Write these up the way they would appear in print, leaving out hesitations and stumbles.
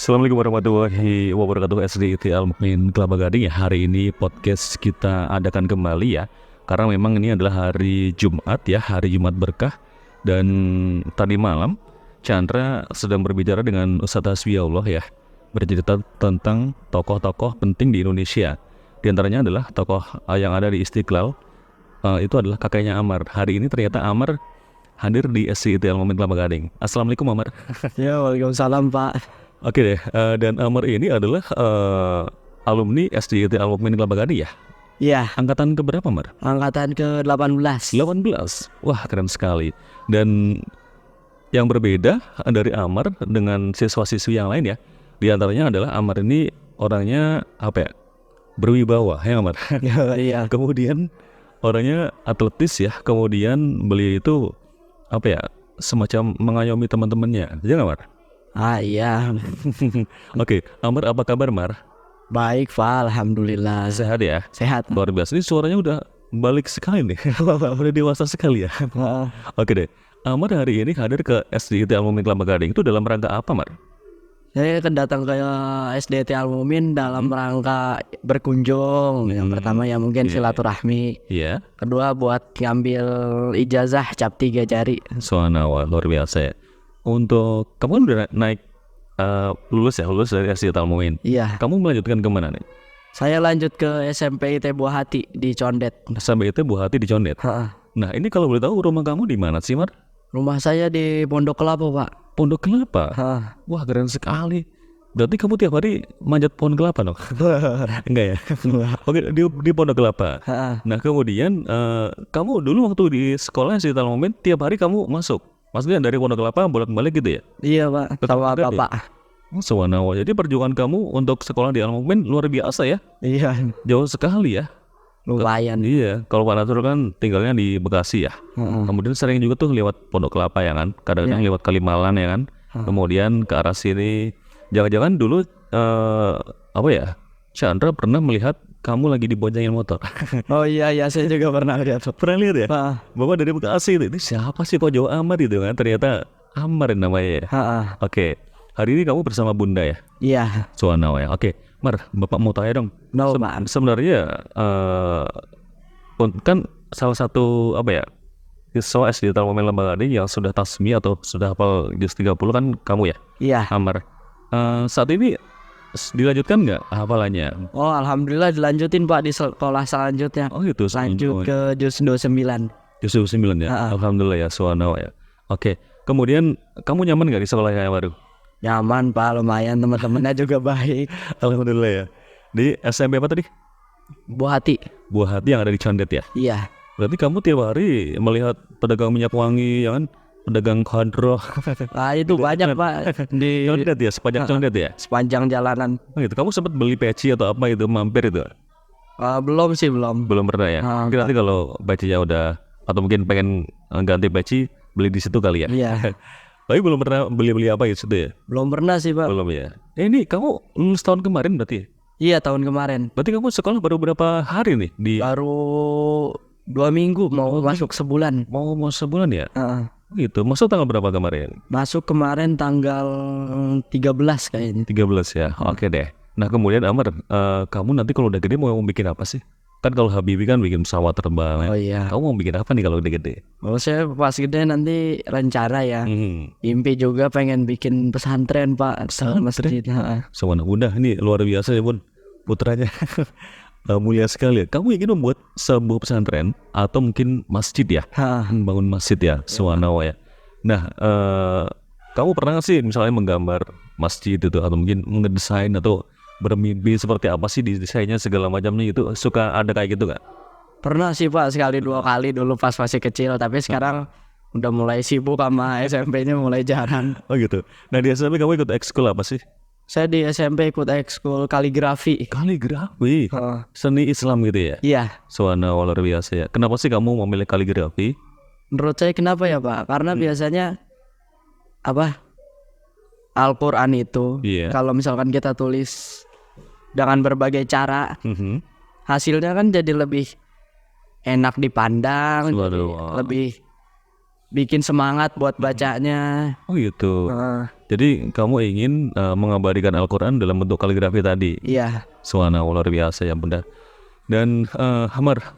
Assalamualaikum warahmatullahi wabarakatuh. SDIT Al-Mukmin Kelapa Gading ya. Hari ini podcast kita adakan kembali ya, karena memang ini adalah hari Jumat ya, hari Jumat berkah. Dan tadi malam Chandra sedang berbicara dengan Ustadz Hasbiullah ya, bercerita tentang tokoh-tokoh penting di Indonesia. Di antaranya adalah tokoh yang ada di Istiqlal, itu adalah kakeknya Amar. Hari ini ternyata Amar hadir di SDIT Al-Mukmin Kelapa Gading. Assalamualaikum Amar. Ya, waalaikumsalam Pak. Oke deh, dan Amar ini adalah alumni SDIT Al-Mukmin Kelapa Gading ya? Iya, Angkatan keberapa Amar? angkatan ke-18. 18. Wah, keren sekali. Dan yang berbeda dari Amar dengan siswa-siswi yang lain ya, di antaranya adalah Amar ini orangnya apa ya, berwibawa ya Amar. Iya. Kemudian orangnya atletis ya, kemudian beliau itu apa ya, semacam mengayomi teman-temannya, ya nggak Mar? Iya. Oke, Amar apa kabar Mar? Baik Pak, alhamdulillah. Sehat ya? Sehat. Luar biasa, ini suaranya udah balik sekali nih. Udah dewasa sekali ya. Oke deh, Amar hari ini hadir ke SDIT Al-Mukmin Kelapa Gading itu dalam rangka apa Mar? Saya akan datang ke SDIT Al-Mukmin dalam rangka berkunjung. Yang pertama ya mungkin silaturahmi. Iya. Kedua buat ngambil ijazah cap 3 jari. Subhanallah, luar biasa ya. Untuk kamu kan udah naik lulus dari SDIT Al-Mukmin. Iya. Kamu melanjutkan kemana nih? Saya lanjut ke SMP IT Buah Hati di Condet. Sampai itu Bu Hati di Condet. Nah ini kalau boleh tahu rumah kamu di mana sih Mar? Rumah saya di Pondok Kelapa Pak. Pondok Kelapa. Wah keren sekali. Berarti kamu tiap hari manjat pohon kelapa dong? Enggak ya? Oke, di Pondok Kelapa. Nah kemudian kamu dulu waktu di sekolah SDIT Al-Mukmin tiap hari kamu masuk? Maksudnya dari Pondok Kelapa bolak-balik gitu ya? Iya Pak, sama Bapak. Subhanallah. Jadi perjuangan kamu untuk sekolah di Al-Mukmin luar biasa ya? Iya, Jauh sekali ya? lumayan. Iya, kalau Pak Nasrul kan tinggalnya di Bekasi ya. Kemudian sering juga tuh lewat Pondok Kelapa ya kan, kadang-kadang lewat Kalimalang ya kan. Kemudian ke arah sini, jangan-jangan dulu apa ya, Chandra pernah melihat kamu lagi diboncengin motor. Oh iya, saya juga pernah lihat. Pernah lihat ya? Bapak dari Bekasi itu, ini siapa sih kok jauh amat gitu kan? Ternyata Amar namanya ya. Oke, hari ini kamu bersama Bunda ya? Iya. Subhanallah ya. Oke, Mar, Bapak mau tanya dong. Sebenarnya kan salah satu apa ya, siswa SDIT Al-Mukmin Kelapa Gading yang sudah tasmi atau sudah hafal juz 30 kan kamu ya? Iya. Amar. Saat ini dilanjutkan nggak hafalannya? Oh alhamdulillah dilanjutin Pak di sekolah selanjutnya. Oh gitu. Lanjut ke juz 29. Juz 29 ya. Alhamdulillah ya, subhanallah ya. Oke. Kemudian kamu nyaman nggak di sekolah yang baru? Nyaman Pak, lumayan, teman-temannya juga baik. Alhamdulillah ya. Di SMP apa tadi? Buah Hati. Buah Hati yang ada di Condet ya? Iya. Berarti kamu tiap hari melihat pedagang minyak wangi ya kan? Pedagang kondro. Nah itu banyak Pak di Condet ya, sepanjang Condet ya? sepanjang jalanan. Oh gitu. Kamu sempat beli peci atau apa itu, mampir itu? Belum sih, belum. Belum pernah ya? Mungkin nanti kalau pecinya udah, atau mungkin pengen ganti peci, beli di situ kali ya? Iya. Tapi belum pernah beli-beli apa gitu ya? Belum pernah sih Pak. Belum ya? Ini kamu lulus tahun kemarin berarti? Iya, tahun kemarin. Berarti kamu sekolah baru berapa hari nih? Baru 2 minggu, mau masuk sebulan. Mau sebulan ya? Gitu. Masuk tanggal berapa kemarin? Masuk kemarin tanggal 13 kayaknya. 13 ya. Oke deh. Nah kemudian Amar, kamu nanti kalau udah gede mau bikin apa sih? Kan kalau Habibie kan bikin pesawat terbang. Oh iya. Kamu mau bikin apa nih kalau udah gede? Oh saya pas gede nanti rencana ya. Mimpi juga pengen bikin pesantren Pak. Masjid. Sama Bunda, ini luar biasa ya Bun, putranya. Mulia sekali ya. Kamu ingin membuat sebuah pesantren atau mungkin masjid ya? Bangun masjid ya, subhanallah ya. Nah, kamu pernah nggak sih misalnya menggambar masjid itu, atau mungkin ngedesain, atau bermimpi seperti apa sih di desainnya segala macamnya itu? Suka ada kayak gitu nggak? Pernah sih Pak, sekali 2 kali dulu pas masih kecil. Tapi sekarang udah mulai sibuk sama SMP-nya, mulai jarang. Oh gitu. Nah di SMP kamu ikut ekskul apa sih? Saya di SMP ikut ekskul kaligrafi. Kaligrafi? Seni Islam gitu ya? Iya. Subhanallah, luar biasa ya. Kenapa sih kamu memilih kaligrafi? Menurut saya kenapa ya Pak? Karena biasanya apa, Al-Quran itu kalau misalkan kita tulis dengan berbagai cara, hasilnya kan jadi lebih enak dipandang, lebih bikin semangat buat bacanya. Oh gitu. Jadi kamu ingin mengabadikan Al-Quran dalam bentuk kaligrafi tadi. Iya. Subhanallah, luar biasa ya Bunda. Dan Hamar,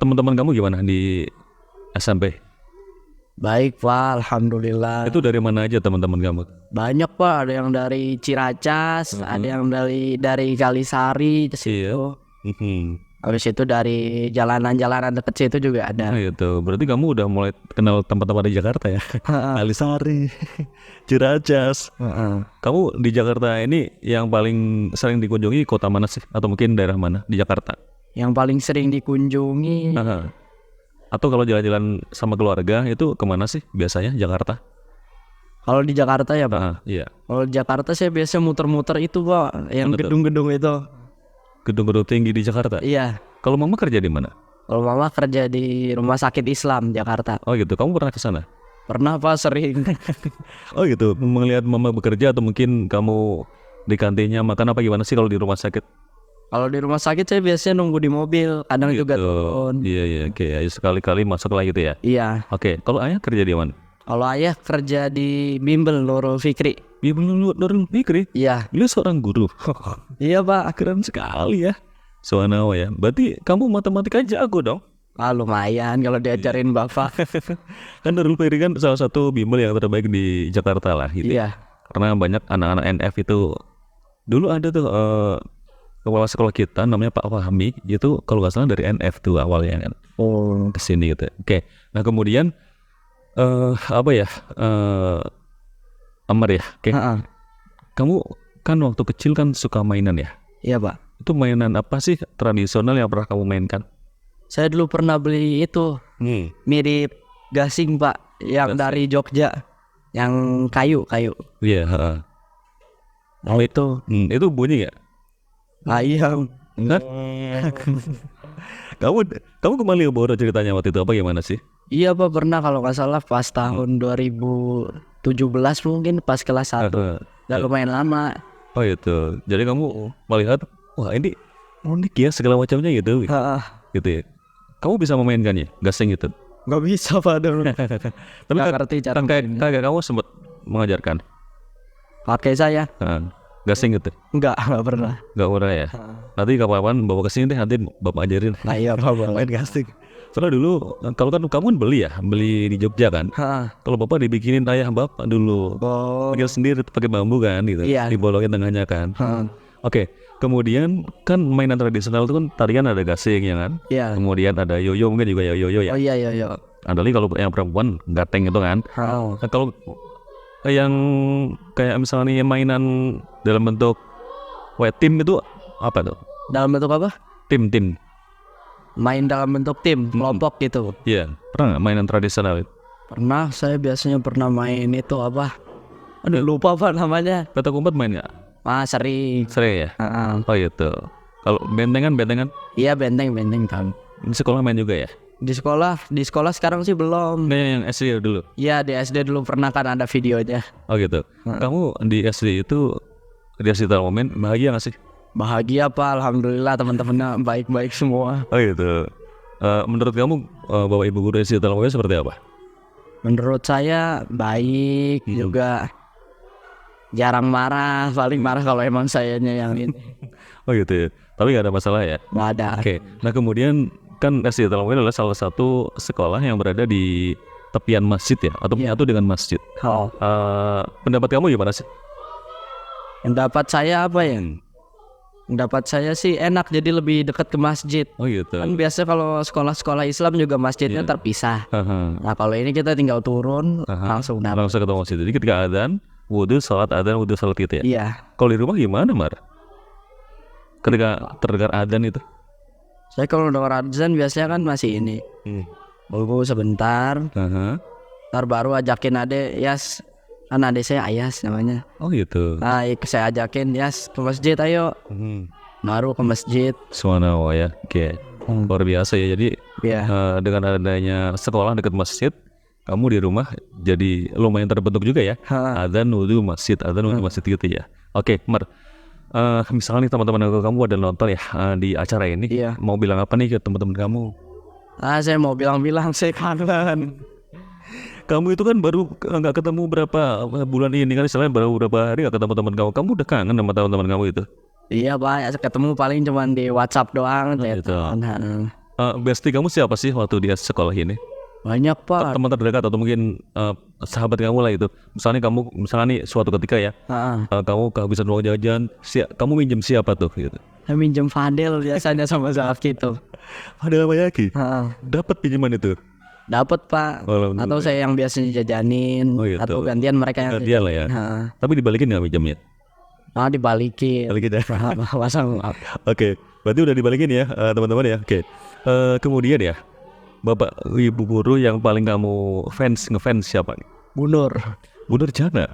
teman-teman kamu gimana di SMP? Baik Pak, alhamdulillah. Itu dari mana aja teman-teman kamu? Banyak Pak, ada yang dari Ciracas, ada yang dari Kalisari ke situ. Habis itu dari jalanan-jalanan dekat situ juga ada. Nah, gitu. Berarti kamu udah mulai kenal tempat-tempat di Jakarta ya? Kalisari, Ciracas. Kamu di Jakarta ini yang paling sering dikunjungi kota mana sih? Atau mungkin daerah mana di Jakarta? Yang paling sering dikunjungi. Atau kalau jalan-jalan sama keluarga itu kemana sih biasanya Jakarta? Kalau di Jakarta ya Pak? Iya. Kalau di Jakarta saya biasa muter-muter itu Pak, yang gedung-gedung itu. Gedung-gedung tinggi di Jakarta? Iya. Kalau mama kerja di mana? Kalau mama kerja di Rumah Sakit Islam Jakarta. Oh gitu, kamu pernah ke sana? Pernah Pak, sering. Oh gitu, melihat mama bekerja atau mungkin kamu di kantinnya makan apa gimana sih kalau di rumah sakit? Kalau di rumah sakit saya biasanya nunggu di mobil, kadang gitu. juga turun. Iya, oke. Sekali-kali masuk lah gitu ya? Iya. Oke, kalau ayah kerja di mana? Kalau ayah kerja di Bimbel Nurul Fikri. Bimbel Nurul Fikri? Iya. Beliau seorang guru. Iya Pak. Keren sekali ya. Subhanallah ya. Berarti kamu matematika jago dong? Lumayan kalau diajarin bapak. Kan Nurul Fikri kan salah satu bimbel yang terbaik di Jakarta lah gitu. Iya. Karena banyak anak-anak NF itu. Dulu ada tuh kepala sekolah kita namanya Pak Fahmi. Itu kalau nggak salah dari NF tuh awalnya kan. Oh, kesini gitu. Oke. Nah kemudian Amar ya, kamu kan waktu kecil kan suka mainan ya? Iya Pak. Itu mainan apa sih tradisional yang pernah kamu mainkan? Saya dulu pernah beli itu mirip gasing Pak, yang dari Jogja, yang kayu. Iya. Oh itu. Itu bunyi nggak? Ayam. Enggak. Kamu kembali ke Boro ceritanya waktu itu apa gimana sih? Iya Pak, pernah kalau nggak salah pas tahun 2017 mungkin pas kelas 1. Udah lumayan lama. Oh itu. Jadi kamu melihat, wah ini unik ya segala macamnya gitu. Gitu ya. Kamu bisa memainkannya, gasing itu? Nggak bisa Pak dulu. Tapi kakak kamu sempat mengajarkan? Pakai saya? Gasing gitu? Nggak pernah. Nggak pernah ya? Nanti kapan bawa kesini deh, nanti bapak ajarin. Nah iya Pak, main gasing. Soalnya dulu, kalau kan kamu beli di Jogja kan? Kalau bapak dibikinin ayah bapak dulu. Bikin sendiri pakai bambu kan gitu. Iya. Dibolongin tengahnya kan. Oke. Kemudian kan mainan tradisional itu kan tarian ada gasing ya kan? Iya. Kemudian ada yoyo, mungkin juga yoyo ya? Oh iya yoyo. Ada lagi kalau yang perempuan gateng itu kan? Nah, kalau yang kayak misalnya mainan dalam bentuk tim itu apa tuh? Dalam bentuk apa? Tim. Main dalam bentuk tim, kelompok gitu. Iya, pernah nggak mainan tradisional itu? Pernah, saya biasanya pernah main itu apa? Aduh lupa apa namanya. Petak umpet main nggak? Sering. Sering ya? Oh gitu. Kalau bentengan? Iya benteng kan. Di sekolah main juga ya? Di sekolah sekarang sih belum. Nah, yang SD dulu? Iya di SD dulu pernah kan ada videonya. Oh gitu. Kamu di SD itu di SD Talmomen bahagia nggak sih? Bahagia Pak, alhamdulillah teman-temannya baik-baik semua. Oh gitu. Menurut kamu Bapak Ibu guru SD Talmomen seperti apa? Menurut saya baik juga. Jarang marah, paling marah kalau emang sayanya yang ini. Oh gitu ya. Tapi nggak ada masalah ya? Nggak ada. Oke. Nah kemudian kan SD Talmomen adalah salah satu sekolah yang berada di tepian masjid ya, atau menyatu dengan masjid. Pendapat kamu gimana sih? Pendapat saya apa ya? Pendapat saya sih enak, jadi lebih dekat ke masjid. Oh gitu. Kan biasa kalau sekolah-sekolah Islam juga masjidnya terpisah. Nah kalau ini kita tinggal turun langsung ketemu masjid. Jadi ketika adzan, wudhu, salat gitu ya? Iya. Kalau di rumah gimana Mar? Ketika terdengar adzan itu? Saya kalau dengar adzan biasanya kan masih ini. Tunggu sebentar. Ntar baru ajakin adek, Yas. Kan adek saya Ayas namanya. Oh gitu. Nah saya ajakin, Yas ke masjid ayo. Baru ke masjid. Subhanallah ya. Oke. Luar biasa ya. Jadi dengan adanya sekolah dekat masjid, kamu di rumah jadi lumayan terbentuk juga ya. Adzan wudhu masjid, gitu ya. Oke, Mar. Misalnya nih teman-teman kamu ada nonton ya di acara ini, mau bilang apa nih ke teman-teman kamu? Saya mau bilang saya kangen. Kamu itu kan baru nggak ketemu berapa bulan ini kan, istilahnya baru beberapa hari nggak ketemu teman kamu. Kamu udah kangen sama teman-teman kamu itu? Iya Pak, ketemu paling cuma di WhatsApp doang. Gitu. Bestie kamu siapa sih waktu dia sekolah ini? Banyak Pak. Teman terdekat atau mungkin sahabat kamu lah itu. Misalnya nih suatu ketika ya, kamu kehabisan uang jajan, kamu minjem siapa tuh gitu? Saya minjem Fadel biasanya sama Zaki itu. Fadel apa lagi? Dapat pinjaman itu? Dapat Pak. Atau saya yang biasanya jajanin, gitu. atau gantian mereka yang gantian lah ya. Tapi dibalikin nggak pinjamnya? Dibalikin. Balikin ya. Oke, berarti udah dibalikin ya teman-teman ya. Oke. Kemudian ya, bapak ibu guru yang paling kamu ngefans siapa nih? Bu Nur Jana.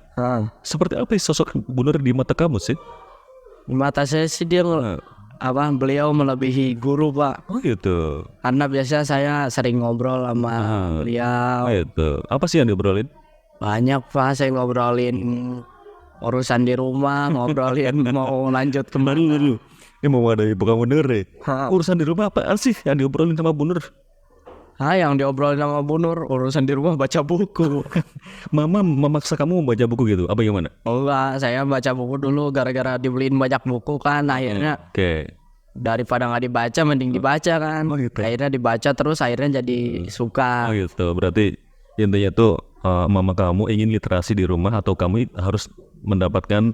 Seperti apa sosok Bu Nur di mata kamu sih? Di mata saya sih dia beliau melebihi guru Pak. Oh gitu. Karena biasa saya sering ngobrol sama beliau. Itu. Apa sih yang diobrolin? Banyak Pak, saya ngobrolin urusan di rumah, ngobrolin mau lanjut kemana. Ini mau ada ibu kamu denger deh. Urusan di rumah apaan sih yang diobrolin sama Bu Nur? Yang diobrolin sama Bu Nur urusan di rumah baca buku. Mama memaksa kamu membaca buku gitu? Apa gimana? Enggak, saya baca buku dulu gara-gara dibeliin banyak buku kan. Akhirnya daripada nggak dibaca mending dibaca kan. Gitu. Akhirnya dibaca terus akhirnya jadi suka. Gitu. Berarti intinya tuh mama kamu ingin literasi di rumah atau kamu harus mendapatkan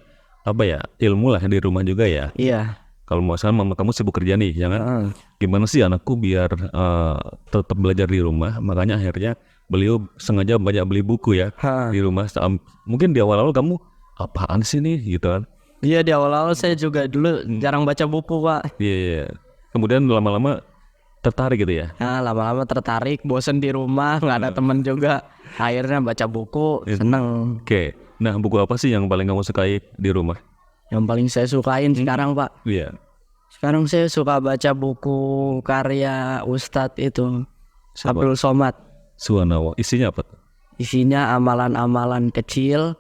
ilmu lah di rumah juga ya? Iya. Kalau misalnya mama kamu sibuk kerja nih, jangan gimana sih anakku biar tetap belajar di rumah. Makanya akhirnya beliau sengaja banyak beli buku ya di rumah. Mungkin di awal-awal kamu apaan sih nih gitu kan? Iya, di awal-awal saya juga dulu jarang baca buku Pak. Iya. Kemudian lama-lama tertarik gitu ya? Lama-lama tertarik, bosen di rumah, nggak ada teman juga. Akhirnya baca buku, seneng. Oke. Nah, buku apa sih yang paling kamu sukai di rumah? Yang paling saya sukain sekarang Pak. Iya. Sekarang saya suka baca buku karya Ustadz itu Abdul Somad. Subhanallah. Isinya apa? Isinya amalan-amalan kecil,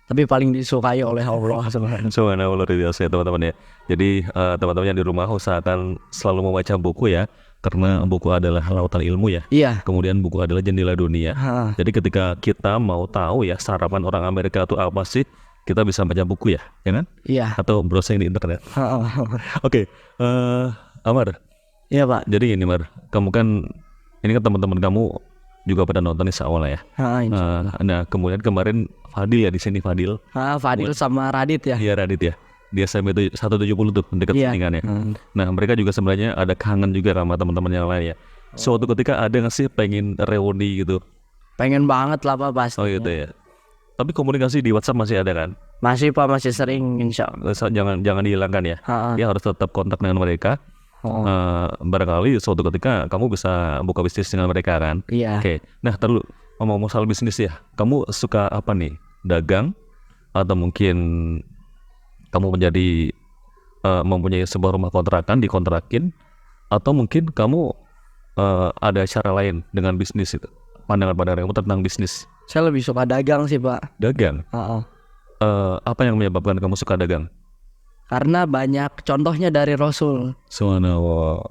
tapi paling disukai oleh Allah. Subhanallah, luar biasa ya teman-teman ya. Jadi teman-teman yang di rumah usahakan selalu membaca buku ya, karena buku adalah lautan ilmu ya. Iya. Kemudian buku adalah jendela dunia. Jadi ketika kita mau tahu ya sarapan orang Amerika itu apa sih, kita bisa baca buku ya kan? Iya. Atau browsing di internet. Oke. Amar. Iya Pak. Jadi ini Mar, kamu kan ini kan teman-teman kamu juga pada nonton insya Allah ya. Nah kemudian kemarin Fadil ya di sini Fadil. Fadil sama Radit ya. Iya Radit ya. Di SMP 170 tuh dekat sini kan ya. Nah mereka juga sebenarnya ada kangen juga sama teman-teman yang lain ya. Suatu ketika ada nggak sih pengen reuni gitu? Pengen banget lah Pak pasti. Oh gitu ya. Tapi komunikasi di WhatsApp masih ada kan? Masih Pak, masih sering insya Allah. Jangan dihilangkan ya. Dia harus tetap kontak dengan mereka. Barangkali suatu ketika kamu bisa buka bisnis dengan mereka kan? Iya. Oke. Nah terlalu ngomong soal bisnis ya. Kamu suka apa nih? Dagang? Atau mungkin kamu mempunyai sebuah rumah kontrakan dikontrakin? Atau mungkin kamu ada cara lain dengan bisnis itu? Pandangan-pandangan kamu tentang bisnis? Saya lebih suka dagang sih Pak. Dagang? Apa yang menyebabkan kamu suka dagang? Karena banyak contohnya dari Rasul. Subhanallah.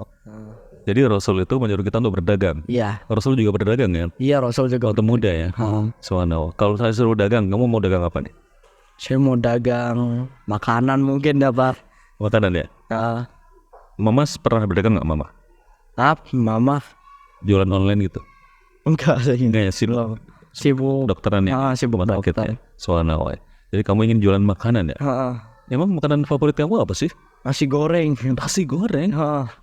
Jadi Rasul itu menyuruh kita untuk berdagang. Iya. Rasul juga berdagang kan? Iya, Rasul juga. Waktu muda ya. Subhanallah. Kalau saya suruh dagang, kamu mau dagang apa nih? Saya mau dagang makanan mungkin ya Pak. Makanan ya? Mama pernah berdagang nggak Mama? Mama jualan online gitu? Enggak sih. Enggak ya, sibuk dokteran ya? Sibuk dokter. Ya? Subhanallah. Jadi kamu ingin jualan makanan ya? Emang makanan favorit kamu apa sih? Nasi goreng. Nasi goreng?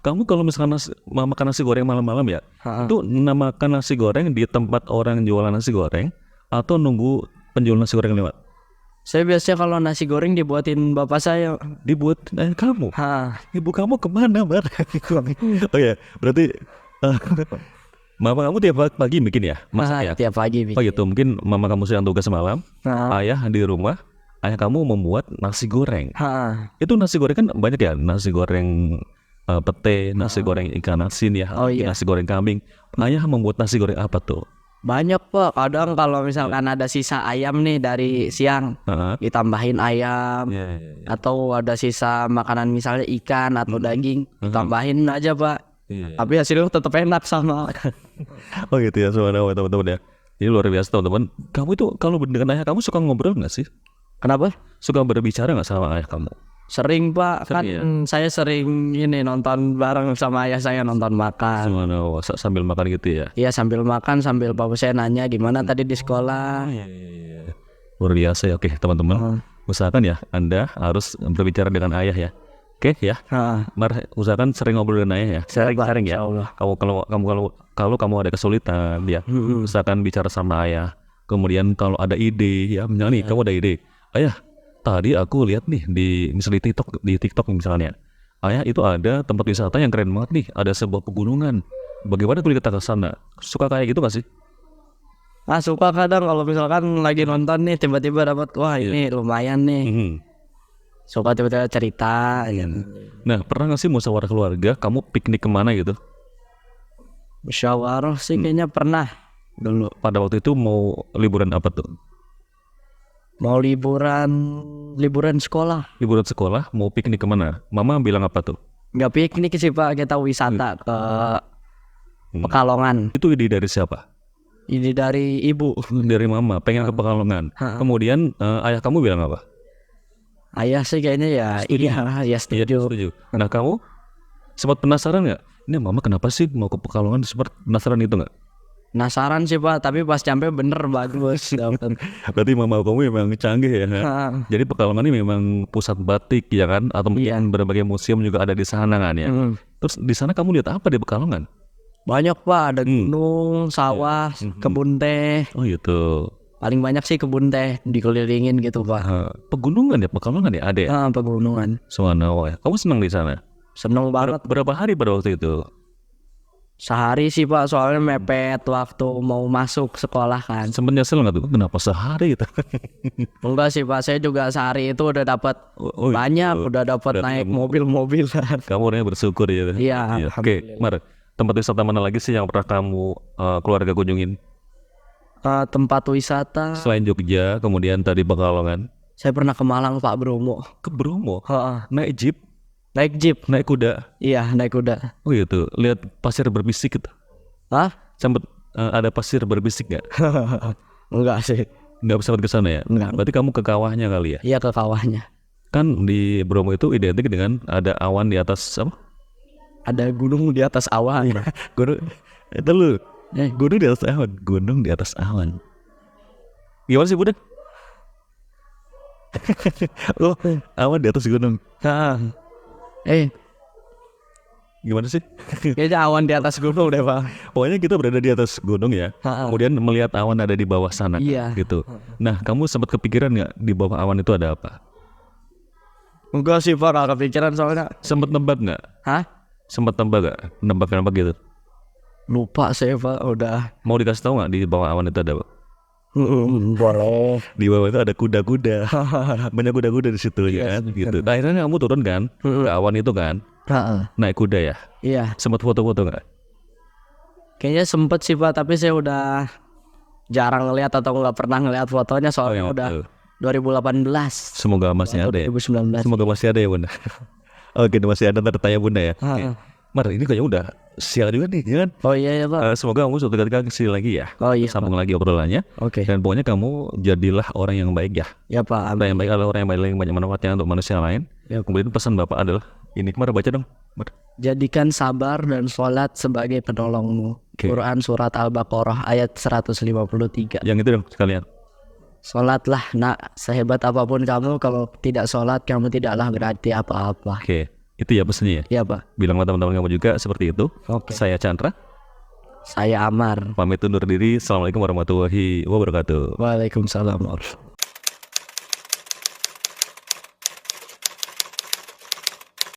Kamu kalau misalkan makan nasi goreng malam-malam ya, itu makan nasi goreng di tempat orang jualan nasi goreng atau nunggu penjual nasi goreng lewat? Saya biasanya kalau nasi goreng dibuatin bapak saya. Dibuat kamu? Ibu kamu kemana Bar? Oh ya, berarti mama kamu tiap pagi bikin ya? Masak ya? Tiap pagi bikin. Oh gitu, mungkin mama kamu sedang tugas malam, ayah di rumah, ayah kamu membuat nasi goreng. Itu nasi goreng kan banyak ya, nasi goreng pete, nasi goreng ikan asin ya, nasi goreng kambing. Ayah membuat nasi goreng apa tuh? Banyak Pak, kadang kalau misalkan ada sisa ayam nih dari siang, ditambahin ayam, atau ada sisa makanan misalnya ikan atau daging, ditambahin aja Pak. Tapi hasilnya tetap enak sama. Oh gitu ya, subhanallah teman-teman ya. Ini luar biasa teman-teman. Kamu itu kalau dengan ayah kamu suka ngobrol nggak sih? Kenapa? Suka berbicara nggak sama ayah kamu? Sering Pak, Sering, kan ya? saya sering ini nonton bareng sama ayah saya, nonton makan. Sambil makan gitu ya? Iya, sambil makan, sambil papa saya nanya gimana tadi di sekolah. Iya. Luar biasa ya. Oke teman-teman, usahakan ya Anda harus berbicara dengan ayah ya. Oke ya. Usahakan sering ngobrol dengan ayah ya. Sering ya. Kalau kamu ada kesulitan ya, usahakan bicara sama ayah. Kemudian kalau ada ide ya, misalnya nih kamu ada ide, ayah, tadi aku lihat nih misalnya di TikTok misalnya, ayah itu ada tempat wisata yang keren banget nih, ada sebuah pegunungan. Bagaimana kalau kita ke sana? Suka kayak gitu gak sih? Suka kadang kalau misalkan lagi nonton nih tiba-tiba dapat wah ini lumayan nih. Suka tiba-tiba cerita gitu. Nah, pernah gak sih musyawarah keluarga kamu piknik kemana gitu? Musyawarah sih kayaknya pernah dulu. Pada waktu itu mau liburan apa tuh? Mau liburan sekolah. Liburan sekolah, mau piknik kemana? Mama bilang apa tuh? Nggak piknik sih Pak, kita wisata ke Pekalongan. Itu ide dari siapa? Ide dari ibu. Dari mama, pengen ke Pekalongan. Kemudian ayah kamu bilang apa? Ayah sih kayaknya ya setuju. Nah kamu sempat penasaran nggak? Ini mama kenapa sih mau ke Pekalongan? Sempat penasaran itu nggak? Penasaran sih Pak, tapi pas sampai bener bagus. Berarti mama kamu memang canggih ya. Jadi Pekalongan ini memang pusat batik ya kan, atau mungkin berbagai museum juga ada di sana kan ya. Terus di sana kamu lihat apa di Pekalongan? Banyak Pak, ada gunung, sawah, kebun teh. Oh gitu. Paling banyak sih kebun teh, dikelilingin gitu Pak. Pegunungan ya, Pekalongan ya ada ya? Pegunungan. Subhanallah. Kamu senang di sana? Seneng banget. Berapa hari pada waktu itu? Sehari sih Pak, soalnya mepet waktu mau masuk sekolah kan. Sempet nyesel nggak tuh? Kenapa sehari gitu? Enggak sih Pak, saya juga sehari itu udah dapat banyak, udah dapat naik mobil-mobil. Kamu orangnya bersyukur ya? Iya. Oke, Mar, tempat wisata mana lagi sih yang pernah kamu keluarga kunjungin? Tempat wisata. Selain Jogja, kemudian tadi Pekalongan. Saya pernah ke Malang Pak, Bromo. Ke Bromo? Naik jeep? Naik jeep. Naik kuda? Iya, naik kuda. Oh gitu, lihat pasir berbisik gitu? Sempet ada pasir berbisik nggak? Enggak sih. Nggak sempat ke sana ya? Enggak. Berarti kamu ke kawahnya kali ya? Iya, ke kawahnya. Kan di Bromo itu identik dengan ada awan di atas apa? Ada gunung di atas awan. Gunung itu lu. Gunung di atas awan. Gunung di atas awan. Gimana sih Bunda? Awan di atas gunung. Gimana sih? Kayaknya awan di atas gunung deh Pak. Pokoknya kita berada di atas gunung ya. Kemudian melihat awan ada di bawah sana. Iya. Gitu. Nah, kamu sempat kepikiran nggak di bawah awan itu ada apa? Enggak sih Pak, gak kepikiran soalnya. Sempat nebak nggak? Sempat nebak nggak? Nebak gitu? Lupa saya Pak, udah. Mau dikasih tahu nggak di bawah awan itu ada apa? Boleh. Di bawah itu ada kuda-kuda. Banyak kuda-kuda di situ ya kan gitu. Akhirnya kamu turun kan ke awan itu kan? Naik kuda ya? Iya. Sempat foto-foto nggak? Kayaknya sempet sih Pak, tapi saya udah jarang ngeliat atau nggak pernah ngeliat fotonya soalnya udah 2018. Semoga masih ada ya. 2019. Semoga masih ada ya Bunda. Oke, masih ada, ntar tanya Bunda ya. Mar, ini kayaknya udah siang juga nih, ya kan? Oh iya ya Pak. Semoga kamu suatu ketika kesini lagi ya. Oh iya. Sambung lagi obrolannya. Oke. Dan pokoknya kamu jadilah orang yang baik ya. Ya Pak. Orang yang baik adalah orang yang paling banyak manfaatnya untuk manusia lain. Ya. Kemudian pesan Bapak adalah ini, Mar, baca dong. Mar. Jadikan sabar dan sholat sebagai penolongmu. Quran surat Al-Baqarah ayat 153. Yang itu dong sekalian. Sholatlah nak, sehebat apapun kamu, kalau tidak sholat kamu tidaklah berarti apa-apa. Oke. Itu ya pesannya ya? Iya Pak. Bilang sama teman-teman kamu juga seperti itu. Oke. Saya Chandra. Saya Amar. Pamit undur diri. Assalamualaikum warahmatullahi wabarakatuh. Waalaikumsalam warahmatullahi wabarakatuh.